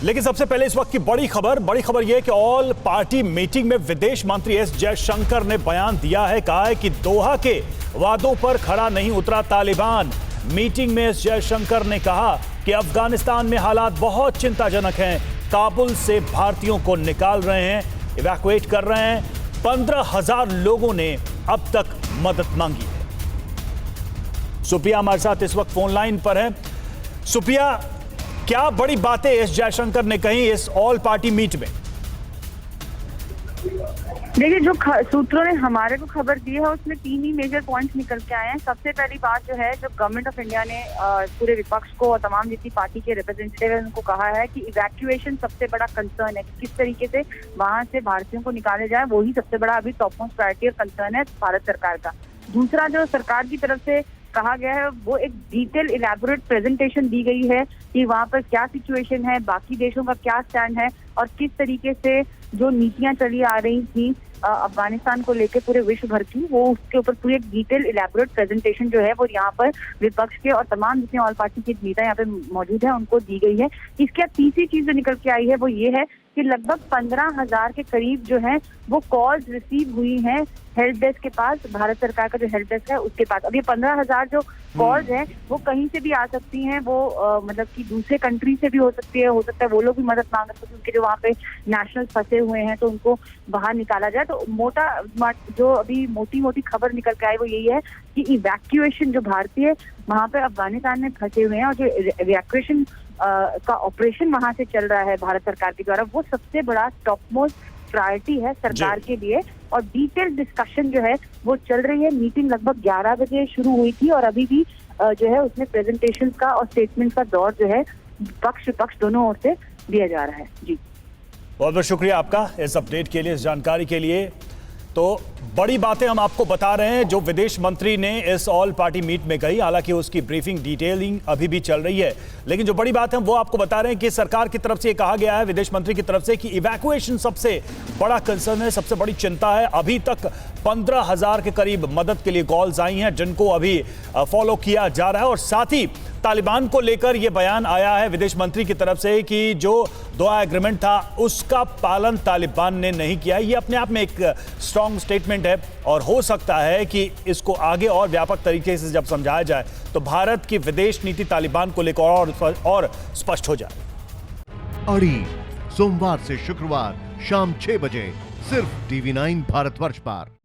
लेकिन सबसे पहले इस वक्त की बड़ी खबर यह है कि ऑल पार्टी मीटिंग में विदेश मंत्री एस जयशंकर ने बयान दिया है। कहा है कि दोहा के वादों पर खरा नहीं उतरा तालिबान। मीटिंग में एस जयशंकर ने कहा कि अफगानिस्तान में हालात बहुत चिंताजनक हैं। काबुल से भारतीयों को निकाल रहे हैं, इवैक्यूएट कर रहे हैं। 15,000 लोगों ने अब तक मदद मांगी है। सुप्रिया हमारे साथ इस वक्त फोन लाइन पर है। सुप्रिया, क्या बड़ी बातें एस जयशंकर ने कही इस ऑल पार्टी मीट में? देखिए, जो सूत्रों ने हमारे को खबर दी है उसमें 3 ही मेजर पॉइंट्स निकल के आए हैं। सबसे पहली बात जो है, जो गवर्नमेंट ऑफ इंडिया ने पूरे विपक्ष को और तमाम जितनी पार्टी के रिप्रेजेंटेटिव है उनको कहा है कि इवैक्यूएशन सबसे बड़ा कंसर्न है। किस तरीके से वहां से भारतीयों को निकाले जाए, वही सबसे बड़ा अभी टॉप मोस्ट प्रायोरिटी और कंसर्न है भारत सरकार का। दूसरा, जो सरकार की तरफ से कहा गया है, वो एक डिटेल इलैबोरेट प्रेजेंटेशन दी गई है कि वहां पर क्या सिचुएशन है, बाकी देशों का क्या स्टैंड है और किस तरीके से जो नीतियां चली आ रही थी अफगानिस्तान को लेकर पूरे विश्व भर की, वो उसके ऊपर पूरी एक डिटेल इलैबोरेट प्रेजेंटेशन जो है वो यहाँ पर विपक्ष के और तमाम जितने ऑल पार्टी के नेता यहाँ पे मौजूद है उनको दी गई है। इसके तीसरी चीज जो निकल के आई है वो ये है कि लगभग 15,000 के करीब जो है वो कॉल्स रिसीव हुई हैं हेल्प डेस्क के पास, भारत सरकार का जो हेल्प डेस्क है उसके पास। अब ये 15,000 जो कॉल्स हैं वो कहीं से भी आ सकती हैं, वो मतलब कि दूसरे कंट्री से भी हो सकती है, हो सकता है वो लोग भी मदद मांग सकते हैं उनके जो वहाँ पे नेशनल फंसे हुए हैं तो उनको बाहर निकाला जाए। तो जो अभी मोटी खबर निकल के आई वो यही है कि इवैक्यूएशन जो भारतीय वहाँ पे अफगानिस्तान में फंसे हुए हैं और जो इवैक्यूएशन का ऑपरेशन वहां से चल रहा है भारत सरकार के द्वारा, वो सबसे बड़ा टॉप मोस्ट प्रायोरिटी है सरकार के लिए। और डिटेल डिस्कशन जो है वो चल रही है। मीटिंग लगभग 11 बजे शुरू हुई थी और अभी भी जो है उसमें प्रेजेंटेशन का और स्टेटमेंट का दौर जो है पक्ष दोनों ओर से दिया जा रहा है। जी, बहुत बहुत शुक्रिया आपका इस अपडेट के लिए, इस जानकारी के लिए। तो बड़ी बातें हम आपको बता रहे हैं जो विदेश मंत्री ने इस ऑल पार्टी मीट में कही। हालांकि उसकी ब्रीफिंग डिटेलिंग अभी भी चल रही है, लेकिन जो बड़ी बात है वो आपको बता रहे हैं कि सरकार की तरफ से ये कहा गया है, विदेश मंत्री की तरफ से, कि इवैक्यूएशन सबसे बड़ा कंसर्न है, सबसे बड़ी चिंता है। अभी तक 15,000 के करीब मदद के लिए कॉल्स आई हैं जिनको अभी फॉलो किया जा रहा है। और साथ ही तालिबान को लेकर यह बयान आया है विदेश मंत्री की तरफ से कि जो दोहा एग्रीमेंट था उसका पालन तालिबान ने नहीं किया। ये अपने आप में एक स्ट्रांग स्टेटमेंट है और हो सकता है कि इसको आगे और व्यापक तरीके से जब समझाया जाए तो भारत की विदेश नीति तालिबान को लेकर और स्पष्ट हो जाए। अड़ी सोमवार से शुक्रवार शाम 6 बजे सिर्फ TV9 भारतवर्ष पर।